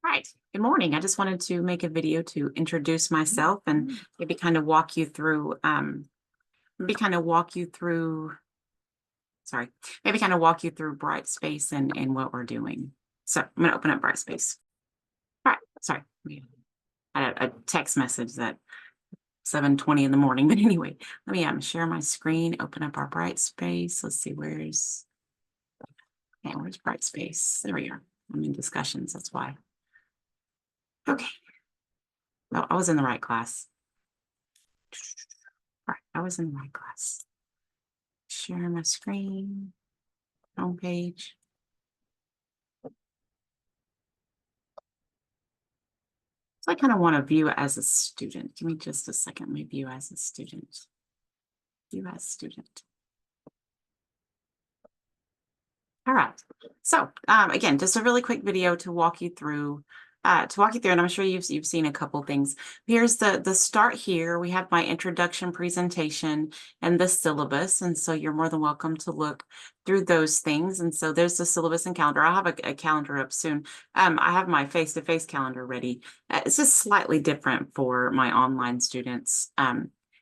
Right. Good morning. I just wanted to make a video to introduce myself and maybe kind of walk you through, sorry, maybe kind of walk you through Brightspace and what we're doing. So I'm going to open up Brightspace. All right. Sorry. We had a text message that 7:20 in the morning. But anyway, let me share my screen, open up our Brightspace. Let's see, where's Brightspace? There we are. I'm in discussions. That's why. Okay. Well, I was in the right class. Right, I was in the right class. Share my screen, homepage. So I kind of want to view it as a student. Give me just a second. Let me view as a student. View as student. All right. So again, just a really quick video to walk you through. And I'm sure you've seen a couple things. Here's the start here. We have my introduction presentation and the syllabus, and so you're more than welcome to look through those things. And so there's the syllabus and calendar. I'll have a calendar up soon. I have my face-to-face calendar ready. It's just slightly different for my online students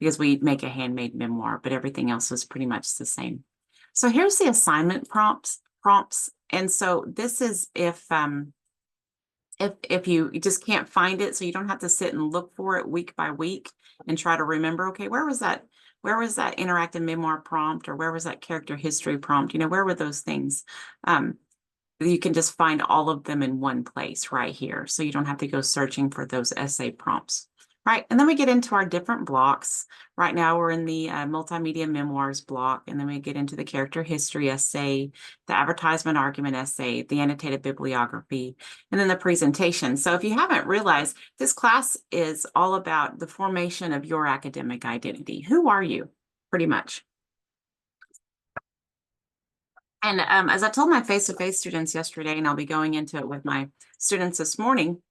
because we make a handmade memoir, but everything else is pretty much the same. So here's the assignment prompts. And so this is if you just can't find it, so you don't have to sit and look for it week by week and try to remember, okay, where was that interactive memoir prompt, or where was that character history prompt? Where were those things? You can just find all of them in one place right here. So you don't have to go searching for those essay prompts. Right, and then we get into our different blocks. Right now we're in the multimedia memoirs block, and then we get into the character history essay, the advertisement argument essay, the annotated bibliography, and then the presentation. So if you haven't realized, this class is all about the formation of your academic identity. Who are you, pretty much? And as I told my face-to-face students yesterday, and I'll be going into it with my students this morning,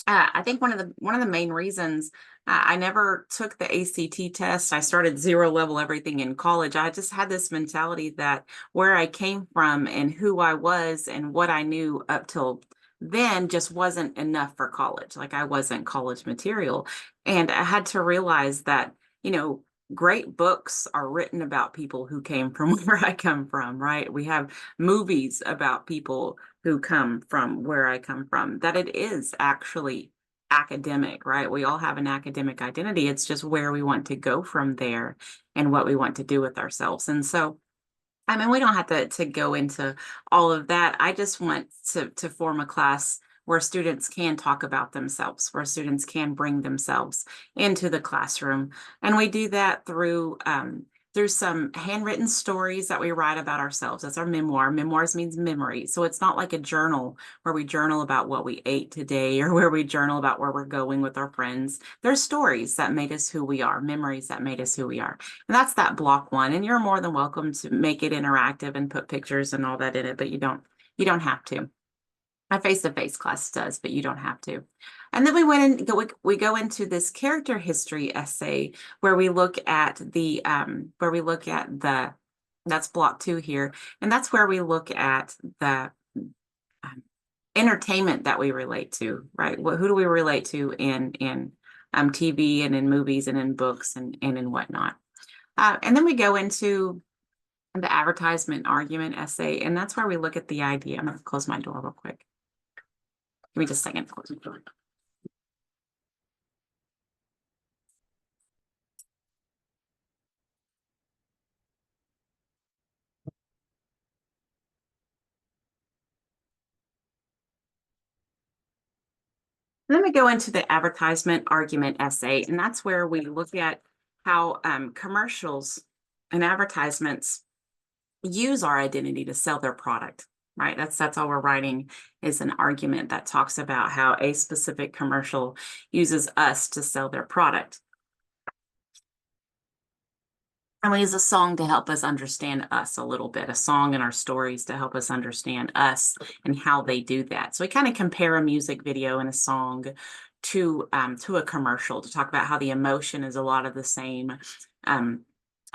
I think one of the main reasons I never took the ACT test. I started zero level everything in college. I just had this mentality that where I came from and who I was and what I knew up till then just wasn't enough for college. Like, I wasn't college material. And I had to realize that, great books are written about people who came from where I come from, right? We have movies about people who come from where I come from, that it is actually academic, right? We all have an academic identity. It's just where we want to go from there and what we want to do with ourselves. And so, I mean, we don't have to go into all of that. I just want to form a class where students can talk about themselves, where students can bring themselves into the classroom. And we do that through some handwritten stories that we write about ourselves. That's our memoir. Memoirs means memory. So it's not like a journal where we journal about what we ate today or where we journal about where we're going with our friends. There's stories that made us who we are, memories that made us who we are. And that's that block one. And you're more than welcome to make it interactive and put pictures and all that in it, but you don't have to. My face-to-face class does, but you don't have to. And then we go into this character history essay where we look at that's block 2 here, and that's where we look at the entertainment that we relate to, right? Who do we relate to in TV and in movies and in books and in whatnot. And then we go into the advertisement argument essay, and that's where we look at the idea. I'm going to close my door real quick. Give me just a second to close my door. Then we go into the advertisement argument essay, and that's where we look at how commercials and advertisements use our identity to sell their product, right? That's all we're writing, is an argument that talks about how a specific commercial uses us to sell their product. And we use a song to help us understand us a little bit, a song and our stories to help us understand us and how they do that. So we kind of compare a music video and a song to a commercial to talk about how the emotion is a lot of the same.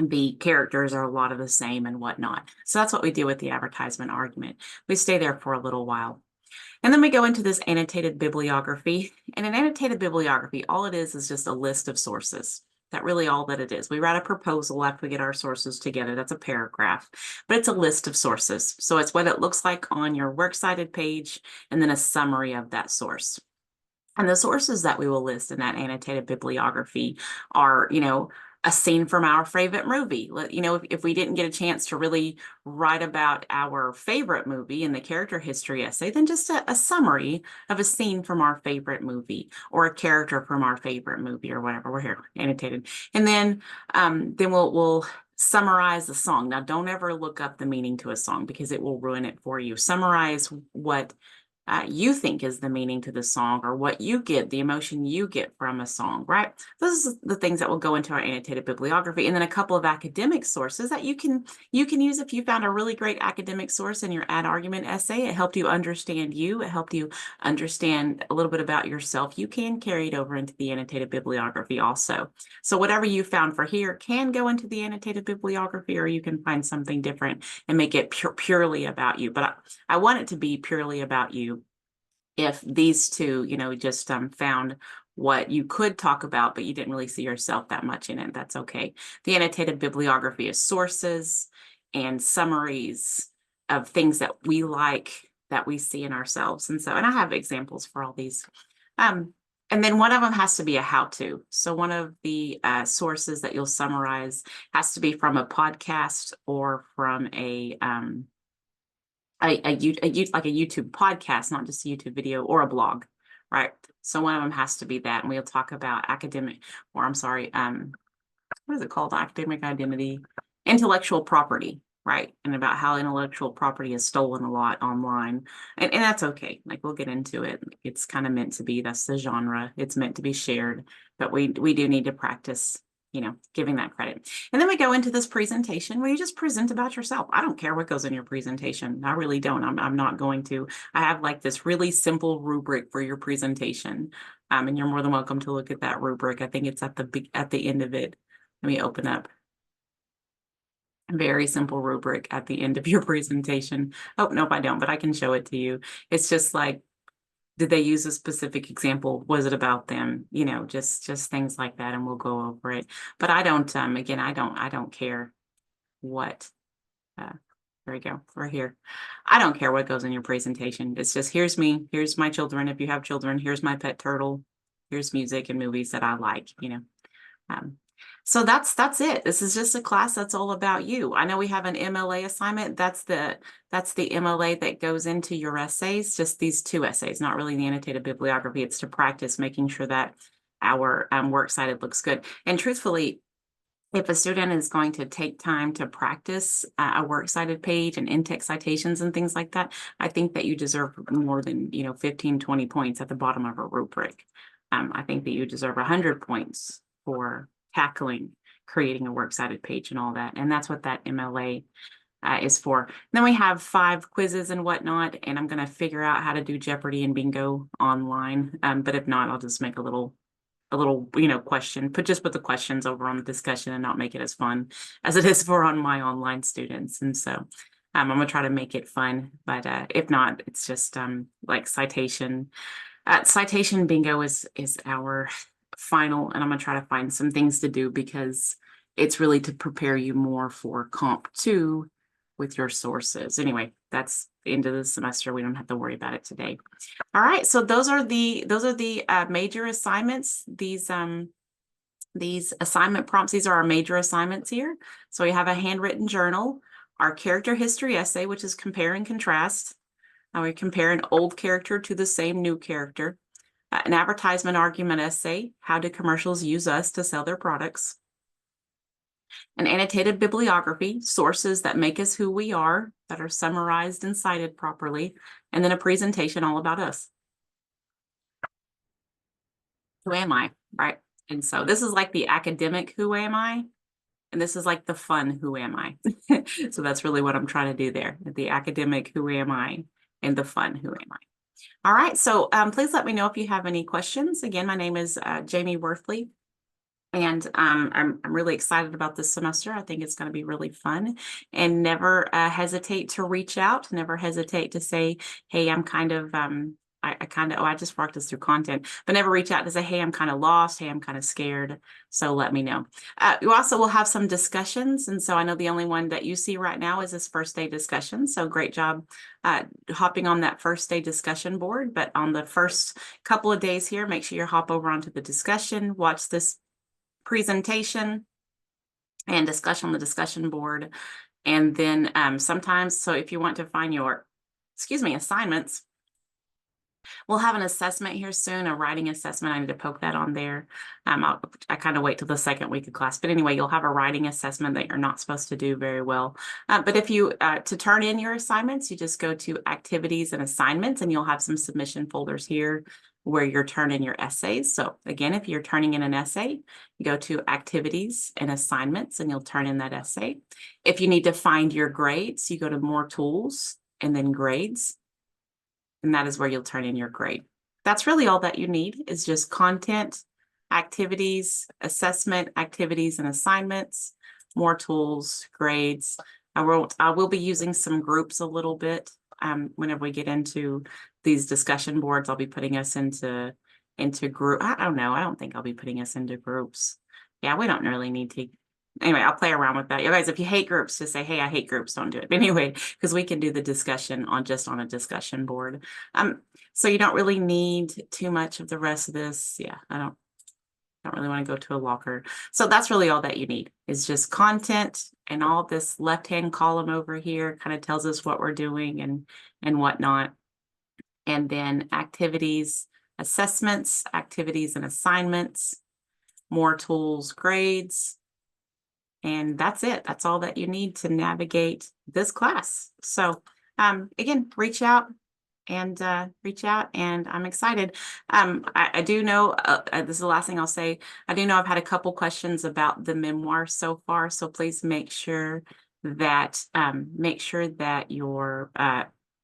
The characters are a lot of the same and whatnot. So that's what we do with the advertisement argument. We stay there for a little while. And then we go into this annotated bibliography. And an annotated bibliography, all it is just a list of sources. That really all that it is. We write a proposal after we get our sources together. That's a paragraph, but it's a list of sources. So it's what it looks like on your works cited page and then a summary of that source. And the sources that we will list in that annotated bibliography are, a scene from our favorite movie. If we didn't get a chance to really write about our favorite movie in the character history essay, then just a summary of a scene from our favorite movie or a character from our favorite movie or whatever. We're here annotated. And then we'll summarize the song. Now, don't ever look up the meaning to a song because it will ruin it for you. Summarize what you think is the meaning to the song or what you get, the emotion you get from a song, right? Those are the things that will go into our annotated bibliography. And then a couple of academic sources that you can use if you found a really great academic source in your ad argument essay. It helped you understand you. It helped you understand a little bit about yourself. You can carry it over into the annotated bibliography also. So whatever you found for here can go into the annotated bibliography, or you can find something different and make it purely about you. But I want it to be purely about you. If these two, just found what you could talk about, but you didn't really see yourself that much in it, that's okay. The annotated bibliography is sources and summaries of things that we like, that we see in ourselves. And I have examples for all these. And then one of them has to be a how-to. So one of the sources that you'll summarize has to be from a podcast or from like a YouTube podcast, not just a YouTube video or a blog, right? So one of them has to be that. And we'll talk about what is it called? Academic identity, intellectual property, right? And about how intellectual property is stolen a lot online. And that's okay. Like, we'll get into it. It's kind of meant to be, that's the genre. It's meant to be shared, but we do need to practice giving that credit. And then we go into this presentation where you just present about yourself. I don't care what goes in your presentation. I really don't. I'm not going to. I have like this really simple rubric for your presentation. And you're more than welcome to look at that rubric. I think it's at the end of it. Let me open up. Very simple rubric at the end of your presentation. Oh, nope, I don't, but I can show it to you. It's just like, did they use a specific example? Was it about them? Just things like that, and we'll go over it. But I don't, again, I don't care what, there we go, we're here. I don't care what goes in your presentation. It's just, here's me, here's my children. If you have children, here's my pet turtle. Here's music and movies that I like, So that's it. This is just a class that's all about you. I know we have an MLA assignment. That's the MLA that goes into your essays, just these 2 essays, not really the annotated bibliography. It's to practice making sure that our works cited looks good. And truthfully, if a student is going to take time to practice a works cited page and in-text citations and things like that, I think that you deserve more than 15, 20 points at the bottom of a rubric. I think that you deserve 100 points for tackling creating a works cited page and all that. And that's what that MLA is for. Then we have 5 quizzes and whatnot, and I'm going to figure out how to do Jeopardy and bingo online. But if not, I'll just make a little question, put the questions over on the discussion and not make it as fun as it is for on my online students. And so I'm going to try to make it fun, but if not, it's just like citation bingo is our final, and I'm going to try to find some things to do because it's really to prepare you more for Comp 2 with your sources. Anyway, that's the end of the semester. We don't have to worry about it today. All right, so those are the major assignments. These assignment prompts, these are our major assignments here. So we have a handwritten journal, our character history essay, which is compare and contrast. We compare an old character to the same new character. An advertisement argument essay, how do commercials use us to sell their products? An annotated bibliography, sources that make us who we are, that are summarized and cited properly, and then a presentation all about us. Who am I, right? And so this is like the academic who am I, and this is like the fun who am I. So that's really what I'm trying to do there, the academic who am I and the fun who am I. All right, so please let me know if you have any questions. Again, my name is Jamie Worthley. And I'm really excited about this semester. I think it's going to be really fun. And never hesitate to reach out. Never hesitate to say, "Hey, I'm kind of I kind of I just walked us through content," but never reach out to say, "Hey, I'm kind of lost. Hey, I'm kind of scared." So let me know. You also will have some discussions, and so I know the only one that you see right now is this first day discussion. So great job hopping on that first day discussion board. But on the first couple of days here, make sure you hop over onto the discussion, watch this presentation and discussion on the discussion board. And then sometimes, so if you want to find your, assignments, we'll have an assessment here soon, a writing assessment. I need to poke that on there. I kind of wait till the second week of class. But anyway, you'll have a writing assessment that you're not supposed to do very well. But if you, to turn in your assignments, you just go to activities and assignments, and you'll have some submission folders here where you're turning your essays. So again, if you're turning in an essay, you go to activities and assignments, and you'll turn in that essay. If you need to find your grades, you go to more tools and then grades. And that is where you'll turn in your grade. That's really all that you need, is just content, activities, assessment, activities and assignments, more tools, grades. I will be using some groups a little bit. Whenever we get into these discussion boards, I'll be putting us into group. I don't know. I don't think I'll be putting us into groups. Yeah, we don't really need to. Anyway, I'll play around with that. You guys, if you hate groups, just say, "Hey, I hate groups." Don't do it. But anyway, because we can do the discussion on a discussion board. So you don't really need too much of the rest of this. Yeah, I don't really want to go to a locker. So that's really all that you need, is just content, and all this left-hand column over here kind of tells us what we're doing and whatnot. And then activities, assessments, activities and assignments, more tools, grades. And that's it. That's all that you need to navigate this class. So again, reach out and I'm excited. I do know, this is the last thing I'll say. I do know I've had a couple questions about the memoir so far. So please make sure that your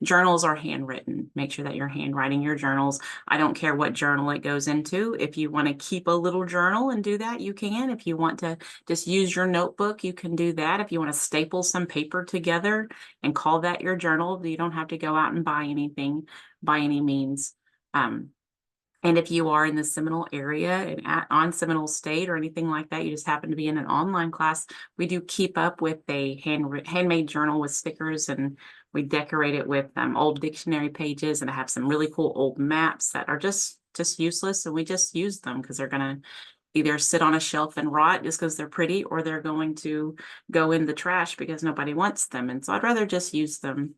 journals are handwritten. Make sure that you're handwriting your journals. I don't care what journal it goes into. If you want to keep a little journal and do that, you can. If you want to just use your notebook, you can do that. If you want to staple some paper together and call that your journal, you don't have to go out and buy anything by any means. And if you are in the Seminole area and on Seminole State or anything like that, you just happen to be in an online class, we do keep up with a handmade journal with stickers, and we decorate it with old dictionary pages, and I have some really cool old maps that are just useless, and we just use them because they're going to either sit on a shelf and rot just because they're pretty, or they're going to go in the trash because nobody wants them. And so I'd rather just use them.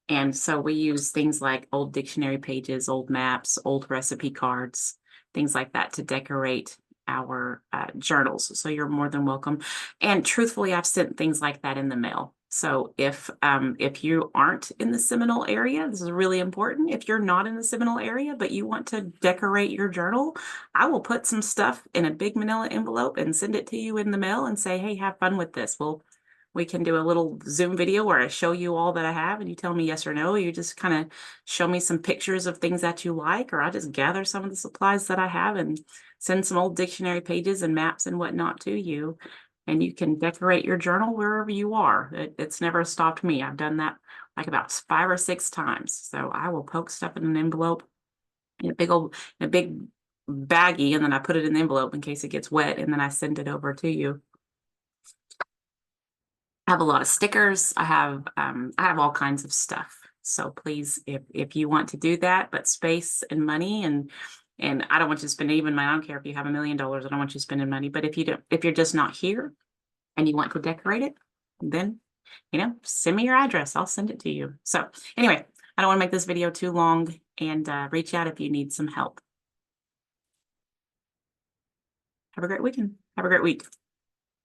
And so we use things like old dictionary pages, old maps, old recipe cards, things like that to decorate our journals. So you're more than welcome. And truthfully, I've sent things like that in the mail. So if you aren't in the Seminole area, this is really important. If you're not in the Seminole area, but you want to decorate your journal, I will put some stuff in a big manila envelope and send it to you in the mail and say, "Hey, have fun with this." We can do a little Zoom video where I show you all that I have and you tell me yes or no. You just kind of show me some pictures of things that you like, or I just gather some of the supplies that I have and send some old dictionary pages and maps and whatnot to you. And you can decorate your journal wherever you are. It's never stopped me. I've done that like about 5 or 6 times. So I will poke stuff in an envelope, in a big baggie, and then I put it in the envelope in case it gets wet, and then I send it over to you. I have a lot of stickers. I have all kinds of stuff. So please, if you want to do that, but space and money and I don't want you to spend even money. I don't care if you have $1 million. I don't want you spending money. But if you're just not here and you want to decorate it, then send me your address. I'll send it to you. So anyway, I don't want to make this video too long, and reach out if you need some help. Have a great weekend. Have a great week.